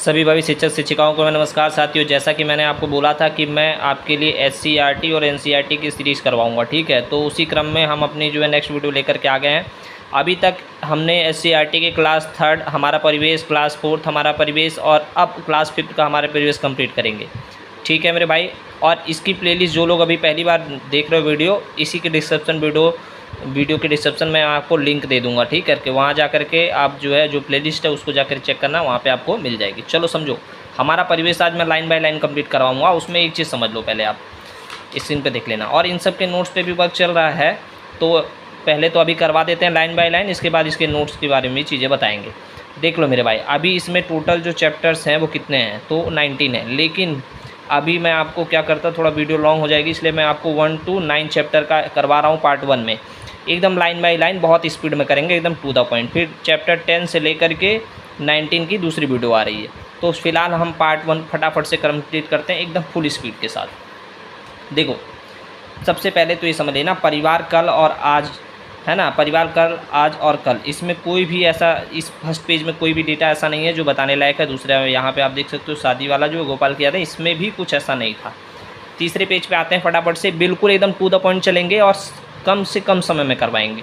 सभी भावी शिक्षक शिक्षिकाओं को नमस्कार साथियों। जैसा कि मैंने आपको बोला था कि मैं आपके लिए एससीईआरटी और एनसीईआरटी की सीरीज़ करवाऊंगा, ठीक है। तो उसी क्रम में हम अपनी जो है नेक्स्ट वीडियो लेकर के आ गए हैं। अभी तक हमने एससीईआरटी के क्लास 3 हमारा परिवेश, क्लास 4 हमारा परिवेश और अब क्लास 5 का हमारा परिवेश कंप्लीट करेंगे, ठीक है मेरे भाई। और इसकी प्लेलिस्ट जो लोग अभी पहली बार देख रहे हो वीडियो, इसी के वीडियो के डिस्क्रिप्शन में आपको लिंक दे दूंगा, ठीक है। वहाँ जा करके आप जो है जो प्लेलिस्ट है उसको जाकर चेक करना, वहाँ पे आपको मिल जाएगी। चलो समझो, हमारा परिवेश आज मैं लाइन बाय लाइन कंप्लीट करवाऊँगा। उसमें एक चीज़ समझ लो, पहले आप स्क्रीन पे देख लेना। और इन सब के नोट्स पे भी वर्क चल रहा है, तो पहले तो अभी करवा देते हैं लाइन बाय लाइन, इसके बाद इसके नोट्स के बारे में चीज़ें बताएँगे। देख लो मेरे भाई, अभी इसमें टोटल जो चैप्टर्स हैं वो कितने हैं, तो 19 है। लेकिन अभी मैं आपको क्या करता, थोड़ा वीडियो लॉन्ग हो जाएगी, इसलिए मैं आपको 1 to 9 चैप्टर का करवा रहा हूँ पार्ट 1 में। एकदम लाइन बाय लाइन बहुत स्पीड में करेंगे, एकदम टू द पॉइंट। फिर चैप्टर 10 से लेकर के 19 की दूसरी वीडियो आ रही है। तो फिलहाल हम पार्ट 1 फटाफट से कंप्लीट करते हैं एकदम फुल स्पीड के साथ। देखो, सबसे पहले तो ये समझ लेना, परिवार कल और आज है ना, परिवार कल, आज और कल, इसमें कोई भी ऐसा, इस फर्स्ट पेज में कोई भी डेटा ऐसा नहीं है जो बताने लायक है। दूसरा यहाँ पे आप देख सकते हो शादी वाला जो गोपाल किया था, इसमें भी कुछ ऐसा नहीं था। तीसरे पेज पे आते हैं, फटाफट से बिल्कुल एकदम टू द पॉइंट चलेंगे और कम से कम समय में करवाएंगे।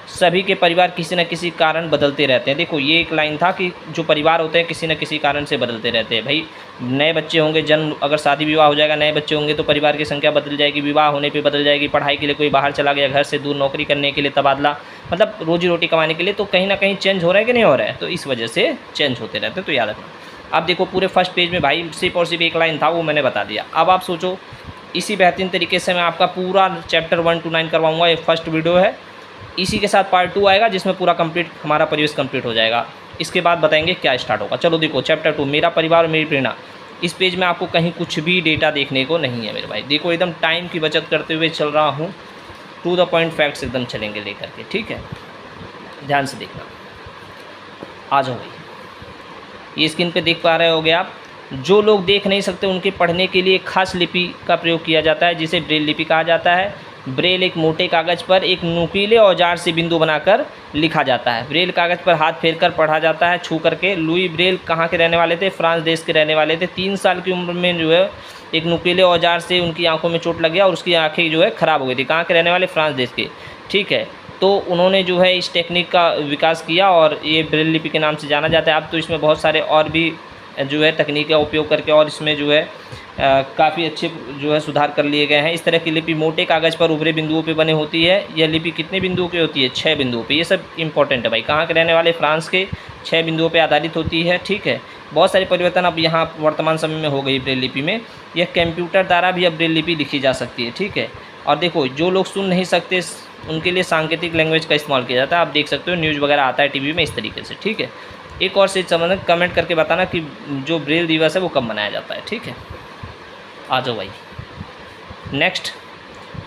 सभी के परिवार किसी न किसी कारण बदलते रहते हैं। देखो, ये एक लाइन था कि जो परिवार होते हैं किसी न किसी कारण से बदलते रहते हैं। भाई, नए बच्चे होंगे, जन्म, अगर शादी विवाह हो जाएगा, नए बच्चे होंगे तो परिवार की संख्या बदल जाएगी, विवाह होने पे बदल जाएगी, पढ़ाई के लिए कोई बाहर चला गया, घर से दूर नौकरी करने के लिए तबादला, मतलब रोजी रोटी कमाने के लिए, तो कहीं ना कहीं चेंज हो रहा है कि नहीं हो रहा है, तो इस वजह से चेंज होते रहते हैं, तो याद रखना। अब देखो, पूरे फर्स्ट पेज में भाई सिर्फ और सिर्फ एक लाइन था, वो मैंने बता दिया। अब आप सोचो, इसी बेहतरीन तरीके से मैं आपका पूरा चैप्टर 1 to 9 करवाऊंगा। ये फर्स्ट वीडियो है, इसी के साथ पार्ट 2 आएगा जिसमें पूरा कंप्लीट हमारा परिवेश कंप्लीट हो जाएगा। इसके बाद बताएंगे क्या स्टार्ट होगा। चलो देखो, चैप्टर 2 मेरा परिवार और मेरी प्रेरणा। इस पेज में आपको कहीं कुछ भी डेटा देखने को नहीं है मेरे भाई। देखो, एकदम टाइम की बचत करते हुए चल रहा हूँ, टू द पॉइंट फैक्ट्स एकदम चलेंगे लेकर के, ठीक है। ध्यान से देखना। आ जाओ भाई, ये स्क्रीन पे देख पा रहे होगे आप। जो लोग देख नहीं सकते उनके पढ़ने के लिए खास लिपि का प्रयोग किया जाता है, जिसे ब्रेल लिपि कहा जाता है। ब्रेल एक मोटे कागज़ पर एक नुकीले औजार से बिंदु बनाकर लिखा जाता है। ब्रेल कागज़ पर हाथ फेरकर पढ़ा जाता है, छू करके। लुई ब्रेल कहाँ के रहने वाले थे? फ्रांस देश के रहने वाले थे। 3 साल की उम्र में जो है एक नुकीले औजार से उनकी आंखों में चोट लग गया और उसकी आंखें जो है ख़राब हो गई थी। कहाँ के रहने वाले? फ्रांस देश के, ठीक है। तो उन्होंने जो है इस टेक्निक का विकास किया और ये ब्रेल लिपि के नाम से जाना जाता है। अब तो इसमें बहुत सारे और भी जो है तकनीक का उपयोग करके और इसमें जो है काफ़ी अच्छे जो है सुधार कर लिए गए हैं। इस तरह की लिपि मोटे कागज़ पर उभरे बिंदुओं पे बने होती है। यह लिपि कितने बिंदुओं की होती है? 6 बिंदुओं पे। ये सब इंपॉर्टेंट है भाई। कहाँ के रहने वाले? फ्रांस के। 6 बिंदुओं पे आधारित होती है, ठीक है। बहुत सारे परिवर्तन अब यहाँ वर्तमान समय में हो गई ब्रेल लिपि में। यह कंप्यूटर द्वारा भी अब ब्रेल लिपि लिखी जा सकती है, ठीक है। और देखो, जो लोग सुन नहीं सकते उनके लिए सांकेतिक लैंग्वेज का इस्तेमाल किया जाता है। आप देख सकते हो न्यूज़ वगैरह आता है टीवी में इस तरीके से, ठीक है। एक और चीज़ समझना, कमेंट करके बताना कि जो ब्रेल दिवस है वो कब मनाया जाता है, ठीक है। आ जाओ भाई, नेक्स्ट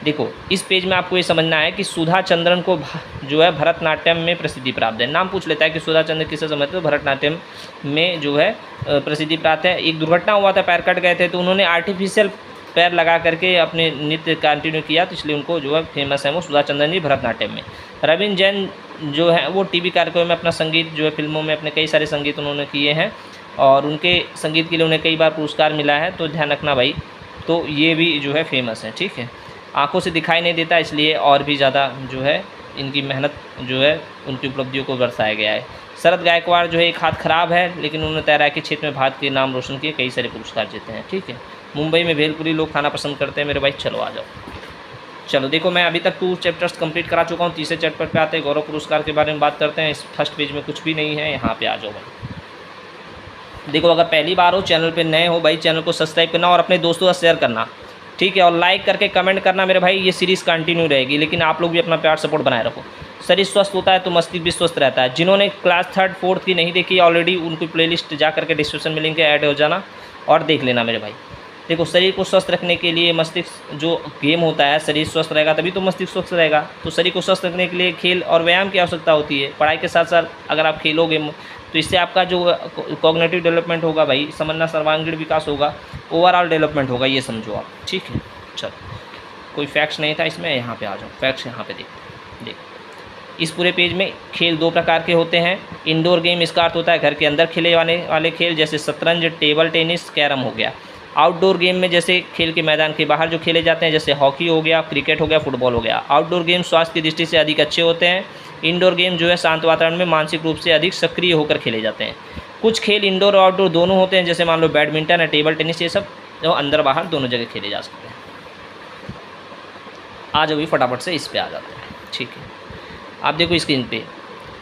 देखो, इस पेज में आपको ये समझना है कि सुधा चंद्रन को जो है भरतनाट्यम में प्रसिद्धि प्राप्त है। नाम पूछ लेता है कि सुधा चंद्रन किसे समझते हो? भरतनाट्यम में जो है प्रसिद्धि प्राप्त है। एक दुर्घटना हुआ था, पैर कट गए थे, तो उन्होंने आर्टिफिशियल पैर लगा करके अपने नृत्य कंटिन्यू किया, तो इसलिए उनको जो है फेमस है वो सुधा चंद्रन जी भरतनाट्यम में। रविंद्र जैन जो है वो टीवी कार्यक्रम में अपना संगीत जो है फिल्मों में अपने कई सारे संगीत उन्होंने किए हैं और उनके संगीत के लिए उन्हें कई बार पुरस्कार मिला है, तो ध्यान रखना भाई। तो ये भी जो है फेमस है, ठीक है। आंखों से दिखाई नहीं देता, इसलिए और भी ज़्यादा जो है इनकी मेहनत जो है उनकी उपलब्धियों को दर्शाया गया है। शरद गायकवाड़ जो है एक हाथ खराब है, लेकिन उन्होंने तैराकी क्षेत्र में भारत के नाम रोशन किए, कई सारे पुरस्कार जीते हैं, ठीक है। मुंबई में भेलपुरी लोग खाना पसंद करते हैं मेरे भाई। चलो आ जाओ। चलो देखो, मैं अभी तक 2 चैप्टर्स कंप्लीट करा चुका हूँ। तीसरे चैप्टर पे आते हैं, गौरव पुरस्कार के बारे में बात करते हैं। इस फर्स्ट पेज में कुछ भी नहीं है, यहाँ पे आ जाओ भाई। देखो, अगर पहली बार हो, चैनल पे नए हो भाई, चैनल को सब्सक्राइब करना और अपने दोस्तों का शेयर करना, ठीक है। और लाइक करके कमेंट करना मेरे भाई। ये सीरीज़ कंटिन्यू रहेगी, लेकिन आप लोग भी अपना प्यार सपोर्ट बनाए रखो। शरीर स्वस्थ होता है तो मस्तिष्क भी स्वस्थ रहता है। जिन्होंने क्लास 3, 4 की नहीं देखी ऑलरेडी, उनकी प्लेलिस्ट जा करके डिस्क्रिप्शन में लिंक ऐड हो जाना और देख लेना मेरे भाई। देखो, शरीर को स्वस्थ रखने के लिए मस्तिष्क जो गेम होता है, शरीर स्वस्थ रहेगा तभी तो मस्तिष्क स्वस्थ रहेगा। तो शरीर को स्वस्थ रखने के लिए खेल और व्यायाम की आवश्यकता होती है। पढ़ाई के साथ साथ अगर आप खेलोगे तो इससे आपका जो कॉग्निटिव डेवलपमेंट होगा भाई, समझना, सर्वांगीण विकास होगा, ओवरऑल डेवलपमेंट होगा, ये समझो आप, ठीक है। चलो, कोई फैक्ट्स नहीं था इसमें, यहाँ पे आ जाओ। फैक्ट्स यहाँ पे देखो। इस पूरे पेज में खेल 2 प्रकार के होते हैं। इंडोर गेम, इसका अर्थ होता है घर के अंदर खेले वाले खेल, जैसे शतरंज, टेबल टेनिस, कैरम हो गया। आउटडोर गेम में जैसे खेल के मैदान के बाहर जो खेले जाते हैं, जैसे हॉकी हो गया, क्रिकेट हो गया, फुटबॉल हो गया। आउटडोर गेम स्वास्थ्य की दृष्टि से अधिक अच्छे होते हैं। इंडोर गेम जो है शांत वातावरण में मानसिक रूप से अधिक सक्रिय होकर खेले जाते हैं। कुछ खेल इंडोर और आउटडोर दोनों होते हैं, जैसे मान लो बैडमिंटन है, टेबल टेनिस, ये सब जो अंदर बाहर दोनों जगह खेले जा सकते हैं। आज अभी फटाफट से इस पे आ जाते हैं, ठीक है। आप देखो स्क्रीन पे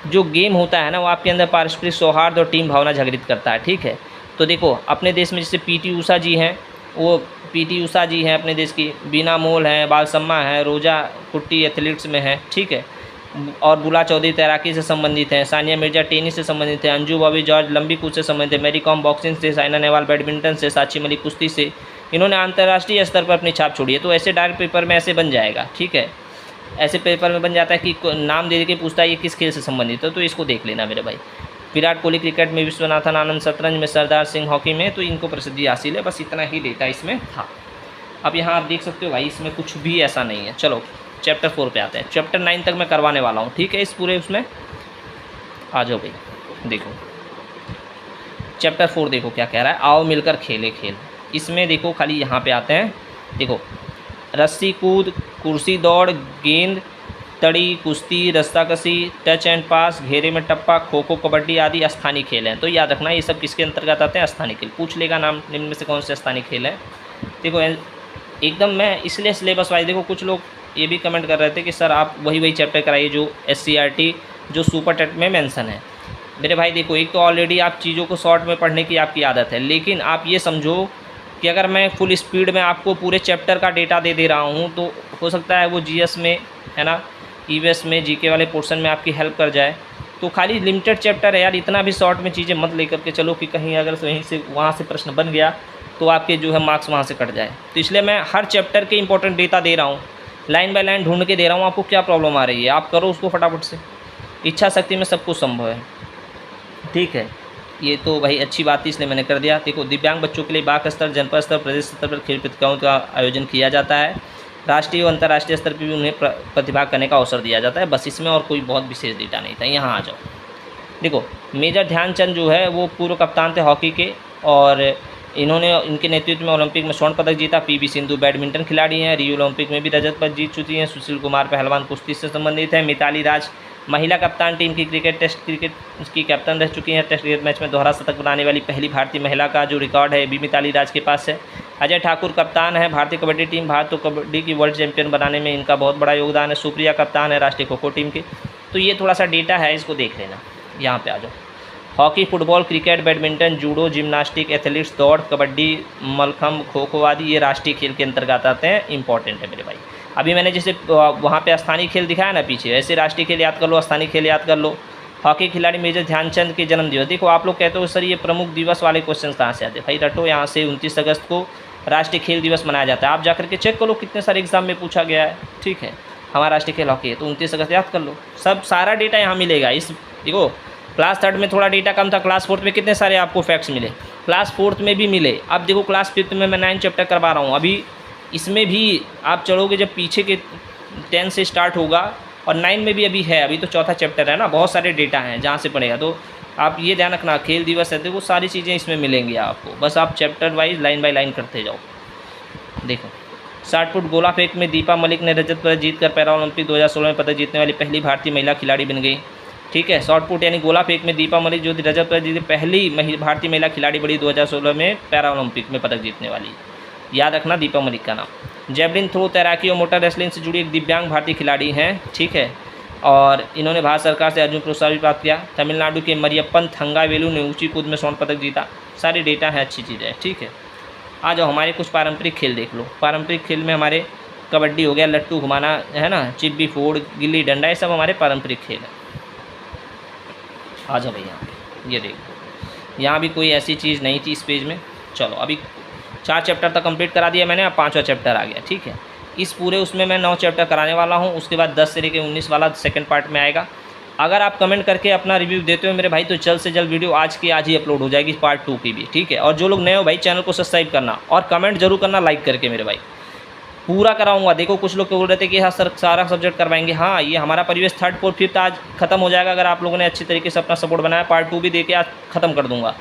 जो गेम होता है ना, वो आपके अंदर पारस्परिक सौहार्द और टीम भावना जागृत करता है, ठीक है। तो देखो अपने देश में जैसे पीटी उषा जी हैं, वो पीटी उषा जी हैं अपने देश की, बीना मोल हैं, बालसम्मा है, रोजा कुट्टी एथलीट्स में है, ठीक है। और बुला चौधरी तैराकी से संबंधित हैं, सानिया मिर्जा टेनिस से संबंधित है, अंजू बॉबी जॉर्ज लंबी कूद से संबंधित है, मैरी कॉम बॉक्सिंग से, साइना नेहवाल बैडमिंटन से, साक्षी मलिक कुश्ती से। इन्होंने अंतर्राष्ट्रीय स्तर पर अपनी छाप छोड़ी है। तो ऐसे डायरेक्ट पेपर में ऐसे बन जाएगा, ठीक है। ऐसे पेपर में बन जाता है कि नाम दे के पूछता है ये किस खेल से संबंधित है, तो इसको देख लेना मेरे भाई। विराट कोहली क्रिकेट में, विश्वनाथन आनंद शतरंज में, सरदार सिंह हॉकी में, तो इनको प्रसिद्धि हासिल है। बस इतना ही डेटा इसमें था। अब यहाँ आप देख सकते हो भाई, इसमें कुछ भी ऐसा नहीं है। चलो चैप्टर 4 पे आते हैं। चैप्टर 9 तक मैं करवाने वाला हूँ, ठीक है। इस पूरे उसमें आ जाओ भाई, देखो चैप्टर 4 देखो क्या कह रहा है, आओ मिलकर खेले खेल। इसमें देखो खाली यहाँ पे आते हैं, देखो रस्सी कूद, कुर्सी दौड़, गेंद तड़ी, कुश्ती, रस्साकसी, टच एंड पास, घेरे में टप्पा, खो खो, कबड्डी आदि स्थानीय खेल हैं। तो याद रखना ये सब किसके अंतर्गत आते हैं, स्थानीय खेल। पूछ लेगा नाम निम्न में से कौन से स्थानीय खेल है। देखो एकदम मैं इसलिए सिलेबस वाइज, देखो कुछ लोग ये भी कमेंट कर रहे थे कि सर आप वही चैप्टर कराइए जो SCRT जो सुपर टेट में मेंशन है। मेरे भाई देखो, एक तो ऑलरेडी आप चीज़ों को शॉर्ट में पढ़ने की आपकी आदत है, लेकिन आप ये समझो कि अगर मैं फुल स्पीड में आपको पूरे चैप्टर का डेटा दे रहा हूँ, तो हो सकता है वो GS में, है ना, EVS में, GK वाले पोर्शन में आपकी हेल्प कर जाए। तो खाली लिमिटेड चैप्टर है यार, इतना भी शॉर्ट में चीज़ें मत लेकर के चलो कि कहीं अगर वहीं से वहाँ से प्रश्न बन गया तो आपके जो है मार्क्स वहाँ से कट जाए। तो इसलिए मैं हर चैप्टर के इंपॉर्टेंट डेटा दे रहा हूँ, लाइन बाय लाइन ढूंढ के दे रहा हूँ। आपको क्या प्रॉब्लम आ रही है, आप करो उसको फटाफट से। इच्छा शक्ति में सब कुछ संभव है, ठीक है। ये तो भाई अच्छी बात थी, इसलिए मैंने कर दिया। देखो दिव्यांग बच्चों के लिए ब्लॉक स्तर, जनपद स्तर, प्रदेश स्तर पर खेल प्रतियोगिताओं का आयोजन किया जाता है। राष्ट्रीय और अंतर्राष्ट्रीय स्तर पर भी उन्हें प्रतिभाग करने का अवसर दिया जाता है। बस इसमें और कोई बहुत विशेष डेटा नहीं था। यहाँ आ जाओ, देखो मेजर ध्यानचंद जो है वो पूर्व कप्तान थे हॉकी के, और इन्होंने इनके नेतृत्व में ओलंपिक में स्वर्ण पदक जीता। PV सिंधु बैडमिंटन खिलाड़ी हैं, रियो ओलंपिक में भी रजत पदक जीत चुकी हैं। सुशील कुमार पहलवान कुश्ती से संबंधित है। मिताली राज महिला कप्तान टीम की टेस्ट क्रिकेट की कैप्टन रह चुकी हैं। टेस्ट क्रिकेट मैच में दोहरा शतक बनाने वाली पहली भारतीय महिला का जो रिकॉर्ड है भी मिताली राज के पास है। अजय ठाकुर कप्तान है भारतीय कबड्डी टीम, भारत को कबड्डी की वर्ल्ड चैंपियन बनाने में इनका बहुत बड़ा योगदान है। सुप्रिया कप्तान है राष्ट्रीय खो खो टीम की। तो ये थोड़ा सा डेटा है, इसको देख लेना। यहाँ पे आ जाओ, hockey, football, cricket, badminton, judo, gymnastic, athletes, दौड़, कबड्डी, मलखम्ब, खो खो आदि ये राष्ट्रीय खेल के अंतर्गत आते हैं। इंपॉर्टेंट है मेरे भाई। अभी मैंने जैसे वहाँ पे स्थानीय खेल दिखाया ना पीछे, ऐसे राष्ट्रीय खेल याद कर लो, स्थानीय खेल याद कर लो। हॉकी खिलाड़ी मेजर ध्यानचंद के जन्म दिवस। देखो आप लोग कहते हो सर ये प्रमुख दिवस वाले क्वेश्चन कहाँ से आते हैं, भाई रटो यहाँ से 29 अगस्त को राष्ट्रीय खेल दिवस मनाया जाता है। आप जाकर के चेक कर लो कितने सारे एग्जाम में पूछा गया है, ठीक है। हमारा राष्ट्रीय खेल हॉकी है, तो 29 अगस्त याद कर लो। सब सारा डेटा यहाँ मिलेगा। इस देखो क्लास 3 में थोड़ा डेटा कम था, क्लास 4 में कितने सारे आपको फैक्ट्स मिले, क्लास 4 में भी मिले। अब देखो क्लास 5 में मैं 9 चैप्टर करवा रहा हूँ। अभी इसमें भी आप चलोगे जब पीछे के 10 से स्टार्ट होगा, और 9 में भी अभी है, अभी तो चौथा चैप्टर है ना, बहुत सारे डेटा हैं जहाँ से पढ़ेगा। तो आप ये ध्यान रखना, खेल दिवस है देखो सारी चीज़ें इसमें मिलेंगी आपको, बस आप chapter wise line by line करते जाओ। देखो 60 फुट गोला फेंक में दीपा मलिक ने रजत पदक जीतकर पैरा ओलंपिक 2016 में पदक जीतने वाली पहली भारतीय महिला खिलाड़ी बन गई, ठीक है। शॉर्ट पुट यानी गोला फेंक में दीपा मलिक जो रजत पदक जीती पहली भारतीय महिला खिलाड़ी बड़ी 2016 में पैरा ओलंपिक में पदक जीतने वाली, याद रखना दीपा मलिक का नाम। जेवलिन थ्रो, तैराकी और मोटर रेसलिंग से जुड़ी एक दिव्यांग भारतीय खिलाड़ी हैं, ठीक है। और इन्होंने भारत सरकार से अर्जुन पुरस्कार भी प्राप्त किया। तमिलनाडु के मरियप्पन थंगावेलु ने ऊंची कूद में स्वर्ण पदक जीता। सारे डेटा हैं, अच्छी चीज़ें हैं, ठीक है। आ जाओ हमारे कुछ पारंपरिक खेल देख लो। पारंपरिक खेल में हमारे कबड्डी हो गया, लट्टू घुमाना है ना, चिप्पी फोड़, गिल्ली डंडा, ये सब हमारे पारंपरिक खेल है। आ जाओ भैया, ये देखो यहाँ भी कोई ऐसी चीज़ नहीं थी इस पेज में। चलो अभी 4 चैप्टर तक कंप्लीट करा दिया मैंने, अब 5वां चैप्टर आ गया, ठीक है। इस पूरे उसमें मैं 9 चैप्टर कराने वाला हूँ, उसके बाद 10 से लेकर 19 वाला सेकंड पार्ट में आएगा। अगर आप कमेंट करके अपना रिव्यू देते हो मेरे भाई, तो जल्द से जल्द वीडियो आज की आज ही अपलोड हो जाएगी, पार्ट 2 की भी, ठीक है। और जो लोग नए हो भाई, चैनल को सब्सक्राइब करना और कमेंट जरूर करना लाइक करके मेरे भाई, पूरा कराऊंगा। देखो कुछ लोग बोल रहे थे कि हाँ सर सारा सब्जेक्ट करवाएंगे, हाँ ये हमारा परिवेश 3rd 4th 5th आज खत्म हो जाएगा अगर आप लोगों ने अच्छी तरीके से अपना सपोर्ट बनाया। पार्ट 2 भी दे के आज ख़त्म कर दूंगा।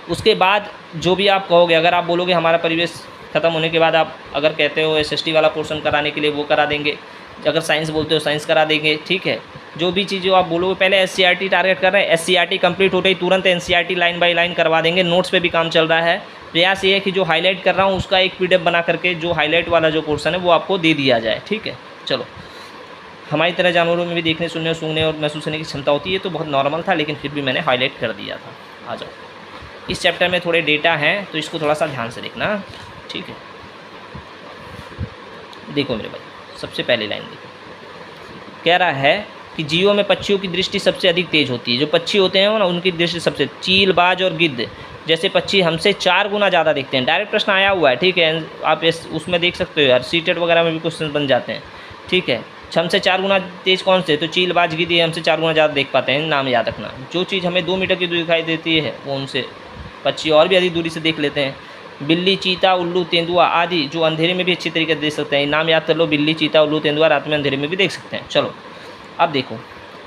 उसके बाद जो भी आप कहोगे, अगर आप बोलोगे हमारा परिवेश ख़त्म होने के बाद आप अगर कहते हो SST वाला पोर्शन कराने के लिए वो करा देंगे, अगर साइंस बोलते हो साइंस करा देंगे, ठीक है। जो भी चीज़ें आप बोलोगे, पहले SCRT टारगेट कर रहे हैं, SCRT कंप्लीट होते ही तुरंत NCERT लाइन बाय लाइन करवा देंगे। नोट्स पे भी काम चल रहा है। प्रयास ये है कि जो हाईलाइट कर रहा हूँ उसका एक PDF बना करके जो हाईलाइट वाला जो पोर्शन है वो आपको दे दिया जाए, ठीक है। चलो, हमारी तरह जानवरों में भी देखने, सुनने, सूंघने और महसूस करने की क्षमता होती है, तो बहुत नॉर्मल था, लेकिन फिर भी मैंने हाईलाइट कर दिया था। आ जाओ, इस चैप्टर में थोड़े डेटा हैं तो इसको थोड़ा सा ध्यान से देखना, ठीक है। देखो मेरे भाई, सबसे पहली लाइन देखो, कह रहा है कि जीवों में पक्षियों की दृष्टि सबसे अधिक तेज होती है। जो पक्षी होते हैं ना उनकी दृष्टि सबसे, चील, बाज और गिद्ध जैसे पक्षी हमसे 4 गुना ज़्यादा देखते हैं। डायरेक्ट प्रश्न आया हुआ है, ठीक है, आप उसमें देख सकते हो यार, सीटेट वगैरह में भी क्वेश्चन बन जाते हैं, ठीक है। हमसे 4 गुना तेज कौन से, तो चील, बाज, गिद्ध ये हमसे 4 गुना ज़्यादा देख पाते हैं, नाम याद रखना। जो चीज़ हमें 2 मीटर की दूरी दिखाई देती है वो उनसे पक्षी और भी अधिक दूरी से देख लेते हैं। बिल्ली, चीता, उल्लू, तेंदुआ आदि जो अंधेरे में भी अच्छी तरीके से देख सकते हैं। नाम याद कर लो, बिल्ली, चीता, उल्लू, तेंदुआ रात में अंधेरे में भी देख सकते हैं। चलो अब देखो,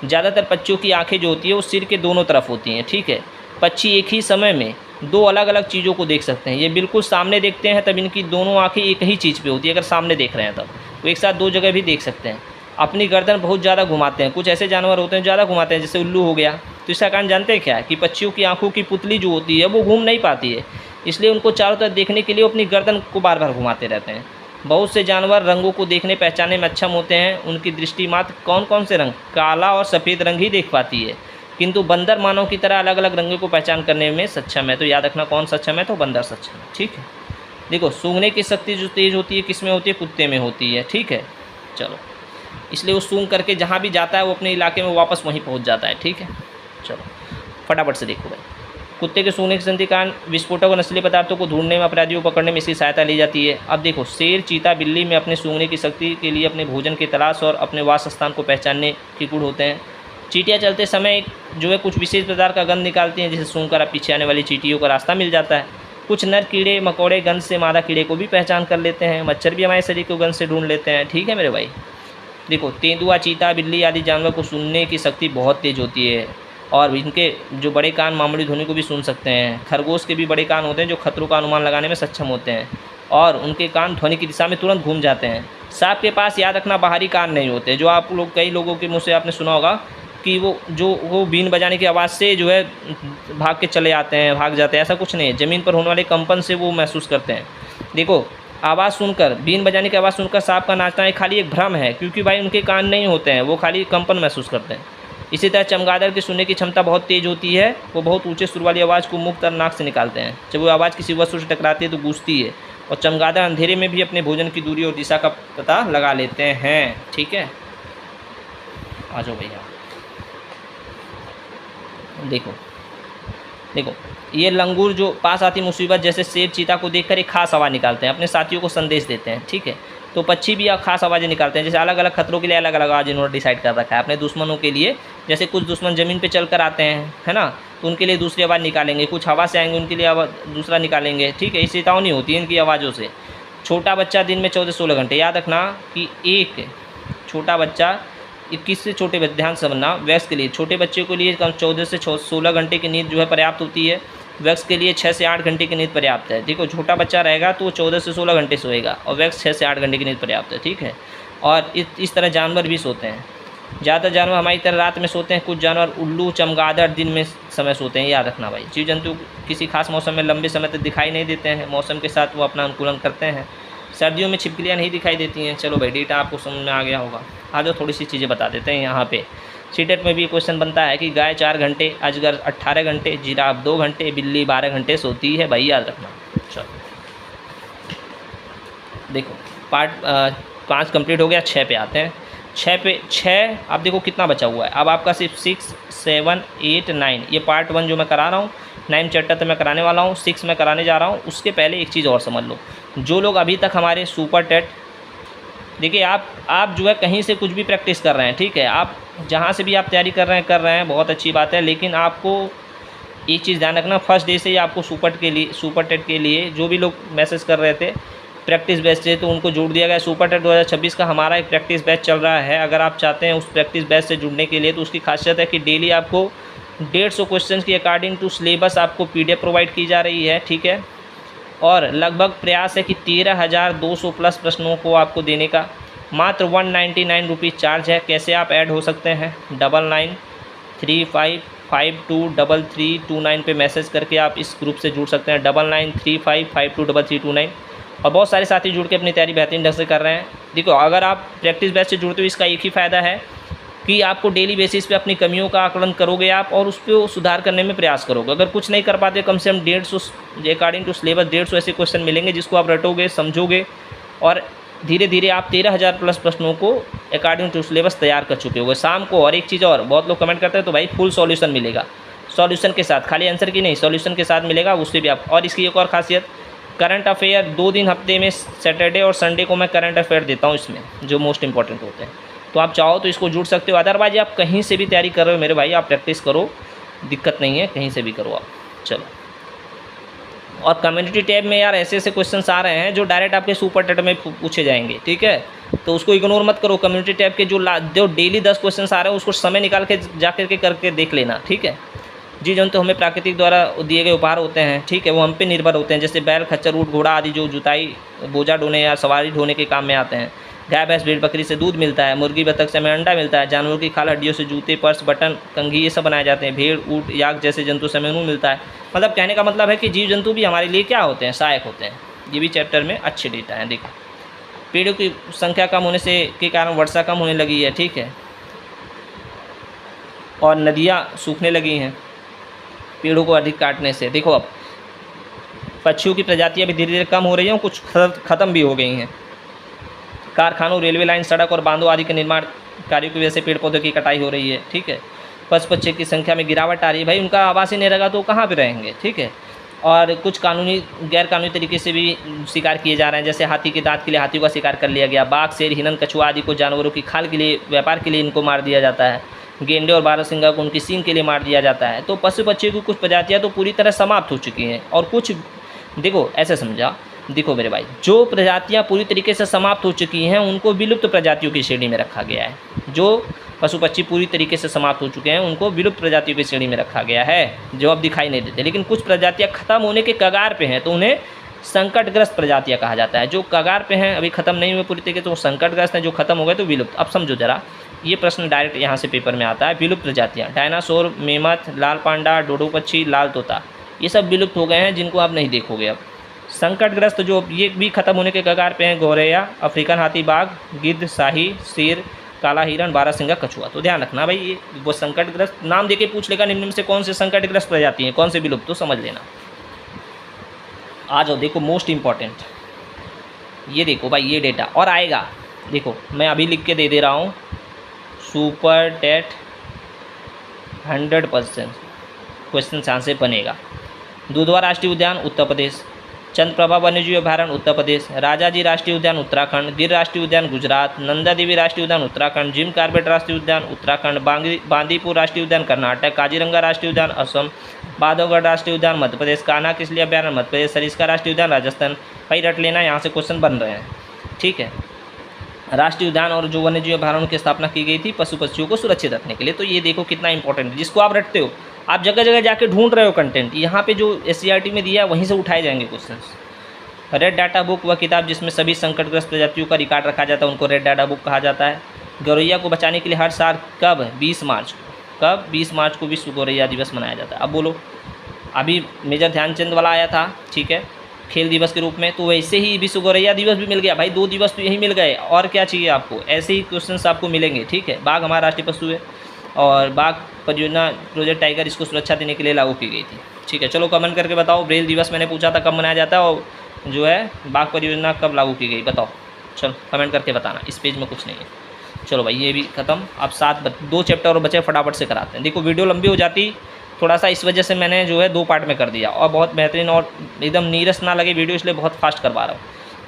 ज़्यादातर पक्षियों की आंखें जो होती है वो सिर के दोनों तरफ होती हैं, ठीक है। पक्षी एक ही समय में 2 अलग अलग चीज़ों को देख सकते हैं। ये बिल्कुल सामने देखते हैं तब इनकी दोनों आंखें एक ही चीज़ पे होती है। अगर सामने देख रहे हैं तब वो एक साथ 2 जगह भी देख सकते हैं। अपनी गर्दन बहुत ज़्यादा घुमाते हैं। कुछ ऐसे जानवर होते हैं ज़्यादा घुमाते हैं, जैसे उल्लू हो गया। तो इसका कारण जानते हैं क्या है, कि पक्षियों की आंखों की पुतली जो होती है वो घूम नहीं पाती है, इसलिए उनको चारों तरफ देखने के लिए अपनी गर्दन को बार बार घुमाते रहते हैं। बहुत से जानवर रंगों को देखने पहचानने में अक्षम होते हैं। उनकी दृष्टि मात्र कौन कौन से रंग, काला और सफ़ेद रंग ही देख पाती है, किंतु बंदर मानव की तरह अलग अलग रंगों को पहचान करने में सक्षम है। तो याद रखना कौन सक्षम है, तो बंदर सक्षम है, ठीक है। देखो, सूंघने की शक्ति जो तेज़ होती है किस में होती है, कुत्ते में होती है, ठीक है। चलो, इसलिए वो सूंघ करके जहाँ भी जाता है वो अपने इलाके में वापस वहीं पहुँच जाता है, ठीक है। चलो फटाफट से देखो भाई, कुत्ते के सूंघने की शक्ति के कारण विस्फोटक और नशीले पदार्थों को ढूंढने में, अपराधियों को पकड़ने में इसकी सहायता ली जाती है। अब देखो, शेर, चीता, बिल्ली में अपने सूंघने की शक्ति के लिए अपने भोजन की तलाश और अपने वास स्थान को पहचानने के गुण होते हैं। चींटियाँ चलते समय जो है कुछ विशेष प्रकार का गंध निकालती हैं, जिसे सूंघकर पीछे आने वाली चींटियों का रास्ता मिल जाता है। कुछ नर कीड़े मकोड़े गंध से मादा कीड़े को भी पहचान कर लेते हैं। मच्छर भी हमारे शरीर को गंध से ढूंढ लेते हैं, ठीक है मेरे भाई। देखो, तेंदुआ, चीता, बिल्ली आदि जानवर को सुनने की शक्ति बहुत तेज़ होती है और इनके जो बड़े कान मामूली ध्वनि को भी सुन सकते हैं। खरगोश के भी बड़े कान होते हैं जो खतरों का अनुमान लगाने में सक्षम होते हैं और उनके कान ध्वनि की दिशा में तुरंत घूम जाते हैं। सांप के पास याद रखना बाहरी कान नहीं होते, जो आप लोग कई लोगों के मुँह से आपने सुना होगा कि वो बीन बजाने की आवाज़ से जो है भाग के चले आते हैं, भाग जाते हैं। ऐसा कुछ नहीं है, ज़मीन पर होने वाले कंपन से वो महसूस करते हैं। देखो, आवाज़ सुनकर, बीन बजाने की आवाज़ सुनकर सांप का नाचना एक खाली एक भ्रम है, क्योंकि भाई उनके कान नहीं होते हैं, वो खाली कंपन महसूस करते हैं। इसी तरह चमगादड़ की सुनने की क्षमता बहुत तेज़ होती है। वो बहुत ऊंचे सुर वाली आवाज़ को मुख और नाक से निकालते हैं। जब वो आवाज़ किसी वस्तु से टकराती है तो गूंजती है और चमगादड़ अंधेरे में भी अपने भोजन की दूरी और दिशा का पता लगा लेते हैं, ठीक है। आ जाओ भैया, देखो देखो, ये लंगूर जो पास आती मुसीबत जैसे शेर, चीता को देखकर एक खास आवाज़ निकालते हैं, अपने साथियों को संदेश देते हैं, ठीक है। तो पक्षी भी खास आवाज़ें निकालते हैं, जैसे अलग अलग खतरों के लिए अलग अलग आवाज़ इन्होंने डिसाइड कर रखा है। अपने दुश्मनों के लिए, जैसे कुछ दुश्मन ज़मीन पे चल कर आते हैं, है ना, तो उनके लिए दूसरी आवाज़ निकालेंगे। कुछ हवा से आएंगे, उनके लिए आवाज़ दूसरा निकालेंगे, ठीक है। इससे चेतावनी होती है इनकी आवाज़ों से। छोटा बच्चा दिन में 14 से 16 घंटे, याद रखना कि एक छोटा बच्चा 21 से छोटे, ध्यान से समझना, वयस्क के लिए, छोटे बच्चे के लिए कम 14 से 16 घंटे की नींद जो है पर्याप्त होती है। वयस्क के लिए 6 से 8 घंटे की नींद पर्याप्त है। देखो, छोटा बच्चा रहेगा तो वो 14 से 16 घंटे सोएगा और वयस्क 6 से 8 घंटे की नींद पर्याप्त है, ठीक है। और इस तरह जानवर भी सोते हैं। ज़्यादातर जानवर हमारी तरह रात में सोते हैं। कुछ जानवर उल्लू, चमगादड़ दिन में समय सोते हैं, याद रखना भाई। जीव जंतु किसी खास मौसम में लंबे समय तक दिखाई नहीं देते हैं, मौसम के साथ वो अपना अनुकूलन करते हैं। सर्दियों में छिपकलियाँ नहीं दिखाई देती हैं। चलो भाई, डेटा आपको समझ में आ गया होगा। आ जाओ, थोड़ी सी चीज़ें बता देते हैं यहाँ पे। सीटेट में भी क्वेश्चन बनता है कि गाय 4 घंटे, अजगर 18 घंटे, जिराफ 2 घंटे, बिल्ली 12 घंटे सोती है, भाई याद रखना। चलो देखो, पार्ट 5 कंप्लीट हो गया, 6 पे आते हैं। 6 अब देखो कितना बचा हुआ है। अब आपका सिर्फ 6, 7, 8, 9, ये पार्ट 1 जो मैं करा रहा हूँ, 9 चैप्टर तो मैं कराने वाला हूँ, 6 मैं कराने जा रहा हूँ। उसके पहले एक चीज़ और समझ लो, जो लोग अभी तक हमारे सुपर टेट, देखिए आप जो है कहीं से कुछ भी प्रैक्टिस कर रहे हैं, ठीक है, आप जहाँ से भी आप तैयारी कर रहे हैं, बहुत अच्छी बात है। लेकिन आपको एक चीज़ ध्यान रखना, फर्स्ट डे से ही आपको सुपर टेट के लिए जो भी लोग मैसेज कर रहे थे प्रैक्टिस बैच से, तो उनको जोड़ दिया गया। सुपर टेट 2026 का हमारा एक प्रैक्टिस बैच चल रहा है। अगर आप चाहते हैं उस प्रैक्टिस बैच से जुड़ने के लिए, तो उसकी खासियत है कि डेली आपको 150 क्वेश्चन की अकॉर्डिंग टू सिलेबस आपको PDF प्रोवाइड की जा रही है, ठीक है। और लगभग प्रयास है कि 13,200 प्लस प्रश्नों को आपको देने का। मात्र 199 रुपीज़ चार्ज है। कैसे आप ऐड हो सकते हैं? 9935523329 पे मैसेज करके आप इस ग्रुप से जुड़ सकते हैं। 9935523329। और बहुत सारे साथी जुड़ के अपनी तैयारी बेहतरीन ढंग से कर रहे हैं। देखो, अगर आप प्रैक्टिस बैच से जुड़ते हो, इसका एक ही फ़ायदा है कि आपको डेली बेसिस पे अपनी कमियों का आकलन करोगे आप, और उस पर सुधार करने में प्रयास करोगे। अगर कुछ नहीं कर पाते, कम से कम 150 अकॉर्डिंग टू सिलेबस 150 ऐसे क्वेश्चन मिलेंगे जिसको आप रटोगे, समझोगे, और धीरे धीरे आप 13,000 प्लस प्रश्नों को अकॉर्डिंग टू सिलेबस तैयार कर चुके होगे। शाम को, और एक चीज़ और, बहुत लोग कमेंट करते हैं तो भाई फुल सॉल्यूशन मिलेगा, सॉल्यूशन के साथ, खाली आंसर की नहीं, सॉल्यूशन के साथ मिलेगा, उससे भी आप। और इसकी एक और खासियत, करंट अफेयर 2 दिन हफ्ते में, सैटरडे और संडे को मैं करंट अफेयर देता हूँ इसमें, जो मोस्ट इंपॉर्टेंट होते हैं। तो आप चाहो तो इसको जुड़ सकते हो। अदरवाइज आप कहीं से भी तैयारी कर रहे हो मेरे भाई, आप प्रैक्टिस करो, दिक्कत नहीं है, कहीं से भी करो आप। चलो, और कम्युनिटी टैब में यार ऐसे ऐसे क्वेश्चंस आ रहे हैं जो डायरेक्ट आपके सुपर टेट में पूछे जाएंगे, ठीक है। तो उसको इग्नोर मत करो। कम्युनिटी टैब के जो डेली 10 क्वेश्चंस आ रहे हैं, उसको समय निकाल के जाकर के करके देख लेना, ठीक है। जी जन तो हमें प्राकृतिक द्वारा दिए गए उपहार होते हैं, ठीक है, वो हम पे निर्भर होते हैं। जैसे बैल, खच्चर, ऊँट, घोड़ा आदि जो जुताई, बोझा ढोने या सवारी ढोने के काम में आते हैं। गाय, भैंस, भेड़, बकरी से दूध मिलता है। मुर्गी, बतख से हमें अंडा मिलता है। जानवरों की खाल, हड्डियों से जूते, पर्स, बटन, कंघी, ये सब बनाए जाते हैं। भेड़, ऊँट, याक जैसे जंतु से हमें ऊन मिलता है। मतलब कहने का मतलब है कि जीव जंतु भी हमारे लिए क्या होते हैं? सहायक होते हैं। ये भी चैप्टर में अच्छे डेटा हैं। देखो, पेड़ों की संख्या कम होने से के कारण वर्षा कम होने लगी है, ठीक है, और नदियाँ सूखने लगी हैं पेड़ों को अधिक काटने से। देखो, अब पक्षियों की प्रजातियाँ भी धीरे धीरे कम हो रही हैं, कुछ ख़त्म भी हो गई हैं। कारखानों, रेलवे लाइन, सड़क और बांधों आदि के निर्माण कार्यों की वजह से पेड़ पौधों की कटाई हो रही है, ठीक है। पशु पक्षी की संख्या में गिरावट आ रही है। भाई उनका आवास ही नहीं रहेगा तो कहाँ पे रहेंगे, ठीक है। और कुछ कानूनी, गैर कानूनी तरीके से भी शिकार किए जा रहे हैं। जैसे हाथी के दांत के लिए हाथियों का शिकार कर लिया गया। बाघ, शेर, हिरन, कछुआ आदि को जानवरों की खाल के लिए, व्यापार के लिए इनको मार दिया जाता है। गेंडे और बारहसिंगा को उनकी सींग के लिए मार दिया जाता है। तो पशु पक्षियों की कुछ प्रजातियाँ तो पूरी तरह समाप्त हो चुकी हैं, और कुछ, देखो ऐसे समझा, देखो मेरे भाई, जो प्रजातियां पूरी तरीके से समाप्त हो चुकी हैं उनको विलुप्त प्रजातियों की श्रेणी में रखा गया है। जो पशु पक्षी पूरी तरीके से समाप्त हो चुके हैं उनको विलुप्त प्रजातियों की श्रेणी में रखा गया है, जो अब दिखाई नहीं देते। लेकिन कुछ प्रजातियां खत्म होने के कगार पे हैं, तो उन्हें संकटग्रस्त प्रजातियां कहा जाता है। जो कगार पे हैं, अभी खत्म नहीं हुए पूरी तरीके से, तो वो संकटग्रस्त हैं। जो खत्म हो गए तो विलुप्त। अब समझो जरा, ये प्रश्न डायरेक्ट यहाँ से पेपर में आता है। विलुप्त प्रजातियाँ, डायनासोर, मेमथ, लाल पांडा, डोडो पक्षी, लाल तोता, ये सब विलुप्त हो गए हैं, जिनको आप नहीं देखोगे अब। संकटग्रस्त जो ये भी खत्म होने के कगार पे हैं, गौरैया, अफ्रीकन हाथी, बाघ, गिद्ध, शाही, शेर, काला हिरण, बारहसिंगा, कछुआ। तो ध्यान रखना भाई, ये वो संकटग्रस्त नाम देके पूछ लेगा निम्न में से कौन से संकटग्रस्त प्रजाति हैं, कौन से विलुप्त, तो समझ लेना। आ जाओ, देखो मोस्ट इम्पॉर्टेंट, ये देखो भाई, ये डेटा और आएगा। देखो मैं अभी लिख के दे दे रहा हूँ, सुपर टेट 100% क्वेश्चन यहाँ से बनेगा। दुधवा राष्ट्रीय उद्यान उत्तर प्रदेश, चंद्रप्रभा वन्यजीव अभयारण्य उत्तर प्रदेश, राजाजी राष्ट्रीय उद्यान उत्तराखंड, गिर राष्ट्रीय उद्यान गुजरात, नंदा देवी राष्ट्रीय उद्यान उत्तराखंड, जिम कॉर्बेट राष्ट्रीय उद्यान उत्तराखंड, बांदीपुर राष्ट्रीय उद्यान कर्नाटक, काजीरंगा राष्ट्रीय उद्यान असम, बांधवगढ़ राष्ट्रीय उद्यान मध्य प्रदेश, कान्हा किसली अभयारण्य मध्य प्रदेश, सरिस्का राष्ट्रीय उद्यान राजस्थान। भाई रट लेना, यहाँ से क्वेश्चन बन रहे हैं, ठीक है। राष्ट्रीय उद्यान और जो वन्यजीव अभयारण्य की स्थापना की गई थी पशु पक्षियों को सुरक्षित रखने के लिए। तो ये देखो कितना इंपॉर्टेंट है, जिसको आप रटते हो, आप जगह जगह जाके ढूंढ रहे हो कंटेंट, यहाँ पे जो SCERT में दिया है वहीं से उठाए जाएंगे क्वेश्चंस। रेड डाटा बुक वह किताब जिसमें सभी संकटग्रस्त प्रजातियों का रिकॉर्ड रखा जाता है, उनको रेड डाटा बुक कहा जाता है। गौरैया को बचाने के लिए हर साल कब 20 मार्च को, कब 20 मार्च को विश्व गौरैया दिवस मनाया जाता है। अब बोलो, अभी मेजर ध्यानचंद वाला आया था, ठीक है, खेल दिवस के रूप में, तो वैसे ही विश्व गौरैया दिवस भी मिल गया। भाई 2 दिवस तो यही मिल गए, और क्या चाहिए आपको? ऐसे ही क्वेश्चंस आपको मिलेंगे, ठीक है। बाघ हमारा राष्ट्रीय पशु है, और बाघ परियोजना प्रोजेक्ट टाइगर इसको सुरक्षा देने के लिए लागू की गई थी, ठीक है। चलो कमेंट करके बताओ, ब्रेल दिवस मैंने पूछा था कब मनाया जाता है, और जो है बाघ परियोजना कब लागू की गई, बताओ। चलो कमेंट करके बताना, इस पेज में कुछ नहीं है। चलो भाई ये भी ख़त्म। अब 2 चैप्टर और बचे, फटाफट से कराते हैं। देखो वीडियो लंबी हो जाती थोड़ा सा, इस वजह से मैंने जो है 2 पार्ट में कर दिया, और बहुत बेहतरीन और एकदम नीरस ना लगे वीडियो, इसलिए बहुत फास्ट करवा रहा हूँ।